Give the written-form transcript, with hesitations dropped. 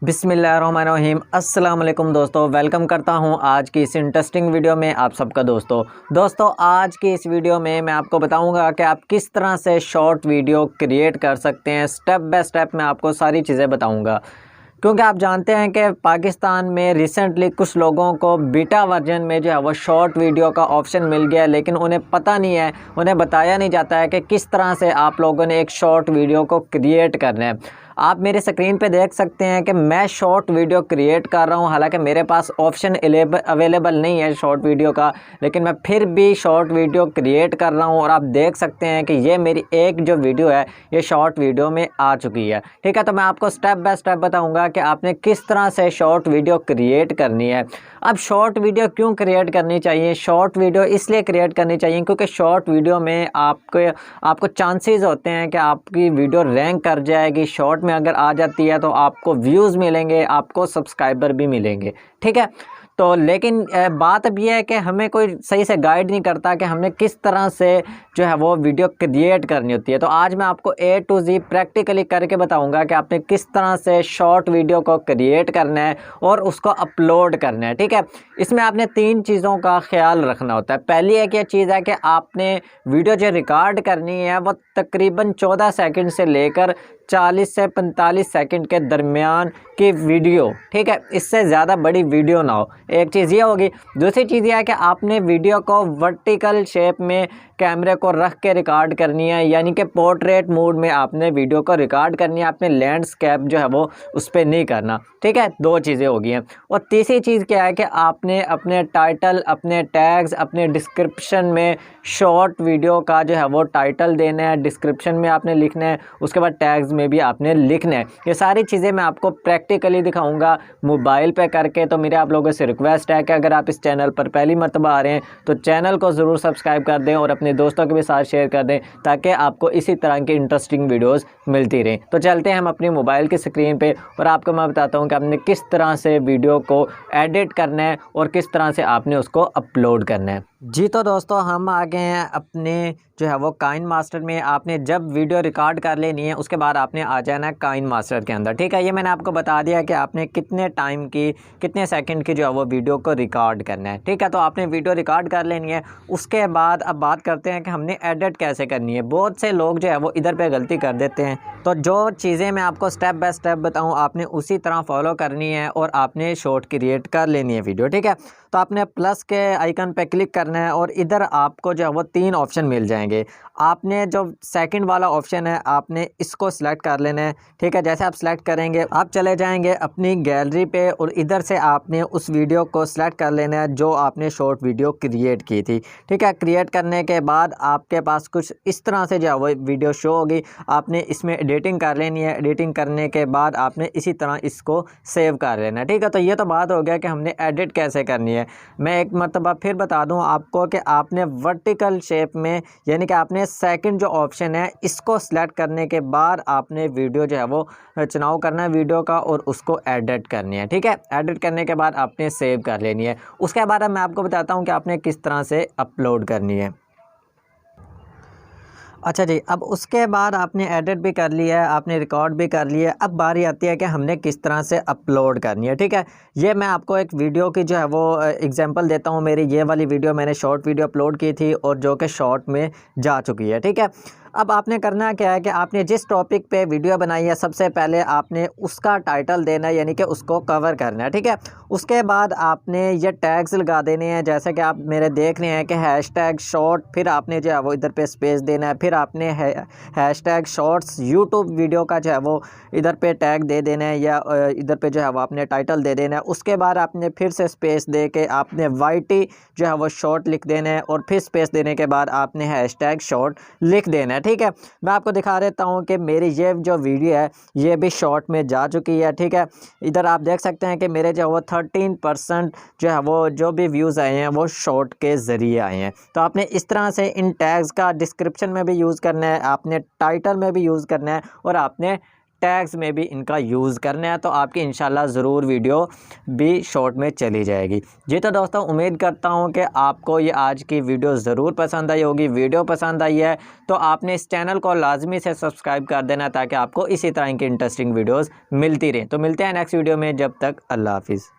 बिस्मिल्लाहिर्रहमानिर्रहीम अस्सलाम वालेकुम दोस्तों, वेलकम करता हूं आज की इस इंटरेस्टिंग वीडियो में आप सबका। दोस्तों आज की इस वीडियो में मैं आपको बताऊंगा कि आप किस तरह से शॉर्ट वीडियो क्रिएट कर सकते हैं। स्टेप बाय स्टेप मैं आपको सारी चीज़ें बताऊंगा, क्योंकि आप जानते हैं कि पाकिस्तान में रिसेंटली कुछ लोगों को बीटा वर्जन में जो है वो शॉर्ट वीडियो का ऑप्शन मिल गया, लेकिन उन्हें पता नहीं है, उन्हें बताया नहीं जाता है कि किस तरह से आप लोगों ने एक शॉर्ट वीडियो को क्रिएट करना है। आप मेरे स्क्रीन पे देख सकते हैं कि मैं शॉर्ट वीडियो क्रिएट कर रहा हूं, हालांकि मेरे पास ऑप्शन अवेलेबल नहीं है शॉर्ट वीडियो का, लेकिन मैं फिर भी शॉर्ट वीडियो क्रिएट कर रहा हूं। और आप देख सकते हैं कि ये मेरी एक जो वीडियो है ये शॉर्ट वीडियो में आ चुकी है। ठीक है, तो मैं आपको स्टेप बाय स्टेप बताऊंगा कि आपने किस तरह से शॉर्ट वीडियो क्रिएट करनी है। अब शॉर्ट वीडियो क्यों क्रिएट करनी चाहिए? शॉर्ट वीडियो इसलिए क्रिएट करनी चाहिए क्योंकि शॉर्ट वीडियो में आपको चांसेस होते हैं कि आपकी वीडियो रैंक कर जाएगी। शॉर्ट में अगर आ जाती है तो आपको व्यूज़ मिलेंगे, आपको सब्सक्राइबर भी मिलेंगे। ठीक है, तो लेकिन बात अब यह है कि हमें कोई सही से गाइड नहीं करता कि हमने किस तरह से जो है वो वीडियो क्रिएट करनी होती है। तो आज मैं आपको A to Z प्रैक्टिकली करके बताऊंगा कि आपने किस तरह से शॉर्ट वीडियो को क्रिएट करना है और उसको अपलोड करना है। ठीक है, इसमें आपने 3 चीज़ों का ख्याल रखना होता है। पहली एक ये चीज़ है कि आपने वीडियो जो रिकॉर्ड करनी है वो तकरीबन 14 सेकंड से लेकर 40 से 45 सेकंड के दरमियान की वीडियो। ठीक है, इससे ज़्यादा बड़ी वीडियो ना हो। एक चीज़ ये होगी। दूसरी चीज़ ये है कि आपने वीडियो को वर्टिकल शेप में कैमरे को रख के रिकॉर्ड करनी है, यानी कि पोर्ट्रेट मोड में आपने वीडियो को रिकॉर्ड करनी है। आपने लैंडस्केप जो है वो उस पर नहीं करना। ठीक है, 2 चीज़ें हो गई हैं। और तीसरी चीज़ क्या है कि आपने अपने टाइटल, अपने टैग्स, अपने डिस्क्रिप्शन में शॉर्ट वीडियो का जो है वो टाइटल देना है, डिस्क्रिप्शन में आपने लिखना है, उसके बाद टैग्स में भी आपने लिखना है। ये सारी चीज़ें मैं आपको प्रैक्टिकली दिखाऊंगा मोबाइल पे करके। तो मेरे आप लोगों से रिक्वेस्ट है कि अगर आप इस चैनल पर पहली मर्तबा आ रहे हैं तो चैनल को ज़रूर सब्सक्राइब कर दें और अपने दोस्तों के भी साथ शेयर कर दें, ताकि आपको इसी तरह की इंटरेस्टिंग वीडियोस मिलती रहें। तो चलते हैं हम अपनी मोबाइल की स्क्रीन पे और आपको मैं बताता हूँ कि आपने किस तरह से वीडियो को एडिट करना है और किस तरह से आपने उसको अपलोड करना है। जी तो दोस्तों, हम आ गए हैं अपने जो है वो काइन मास्टर में। आपने जब वीडियो रिकॉर्ड कर लेनी है उसके बाद आपने आ जाना है काइन मास्टर के अंदर। ठीक है, ये मैंने आपको बता दिया कि आपने कितने टाइम की, कितने सेकंड की जो है वो वीडियो को रिकॉर्ड करना है। ठीक है, तो आपने वीडियो रिकॉर्ड कर लेनी है। उसके बाद अब बात करते हैं कि हमने एडिट कैसे करनी है। बहुत से लोग जो है वो इधर पे गलती कर देते हैं। तो जो चीज़ें मैं आपको स्टेप बाय स्टेप बताऊँ, आपने उसी तरह फॉलो करनी है और आपने शॉर्ट क्रिएट कर लेनी है वीडियो। ठीक है, तो आपने प्लस के आइकन पे क्लिक करना है और इधर आपको जो है वो 3 ऑप्शन मिल जाएंगे। आपने जो सेकंड वाला ऑप्शन है आपने इसको सिलेक्ट कर लेना है। ठीक है, जैसे आप सिलेक्ट करेंगे आप चले जाएंगे अपनी गैलरी पे और इधर से आपने उस वीडियो को सिलेक्ट कर लेना है जो आपने शॉर्ट वीडियो क्रिएट की थी। ठीक है, क्रिएट करने के बाद आपके पास कुछ इस तरह से जो है वो वीडियो शो होगी। आपने इसमें एडिटिंग कर लेनी है। एडिटिंग करने के बाद आपने इसी तरह इसको सेव कर लेना है। ठीक है, तो ये तो बात हो गया कि हमने एडिट कैसे करनी है। मैं एक मरतबा फिर बता दूं आपको कि आपने वर्टिकल शेप में, यानी कि आपने सेकंड जो ऑप्शन है इसको सिलेक्ट करने के बाद आपने वीडियो जो है वो चुनाव करना है वीडियो का और उसको एडिट करनी है। ठीक है, एडिट करने के बाद आपने सेव कर लेनी है। उसके बाद अब मैं आपको बताता हूं कि आपने किस तरह से अपलोड करनी है। अच्छा जी, अब उसके बाद आपने एडिट भी कर लिया है, आपने रिकॉर्ड भी कर लिया है। अब बारी आती है कि हमने किस तरह से अपलोड करनी है। ठीक है, ये मैं आपको एक वीडियो की जो है वो एग्जांपल देता हूँ। मेरी ये वाली वीडियो मैंने शॉर्ट वीडियो अपलोड की थी और जो कि शॉर्ट में जा चुकी है। ठीक है, अब आपने करना क्या है कि आपने जिस टॉपिक पे वीडियो बनाई है सबसे पहले आपने उसका टाइटल देना है, यानी कि उसको कवर करना है। ठीक है, उसके बाद आपने ये टैग्स लगा देने हैं, जैसे कि आप मेरे देख रहे हैं कि हैशटैग शॉर्ट, फिर आपने जो है वो इधर पे स्पेस देना है, फिर आपने हैशटैग शॉर्ट्स यूट्यूब वीडियो का जो है वो इधर पे टैग दे देना है, या इधर पे जो है वो आपने टाइटल दे देना है। उसके बाद आपने फिर से स्पेस दे के आपने YT जो है वो शॉर्ट लिख देना है और फिर स्पेस देने के बाद आपने हैशटैग शॉर्ट लिख देना है। ठीक है, मैं आपको दिखा देता हूं कि मेरी ये जो वीडियो है ये भी शॉर्ट में जा चुकी है। ठीक है, इधर आप देख सकते हैं कि मेरे जो है वो 13% जो है वो जो भी व्यूज़ आए हैं वो शॉर्ट के ज़रिए आए हैं। तो आपने इस तरह से इन टैग्स का डिस्क्रिप्शन में भी यूज़ करना है, आपने टाइटल में भी यूज़ करना है और आपने टैग्स में भी इनका यूज़ करना है, तो आपकी इंशाल्लाह ज़रूर वीडियो भी शॉर्ट में चली जाएगी। जी तो दोस्तों, उम्मीद करता हूँ कि आपको ये आज की वीडियो ज़रूर पसंद आई होगी। वीडियो पसंद आई है तो आपने इस चैनल को लाजमी से सब्सक्राइब कर देना, ताकि आपको इसी तरह की इंटरेस्टिंग वीडियोज़ मिलती रहें। तो मिलते हैं नेक्स्ट वीडियो में, जब तक अल्लाह हाफिज़।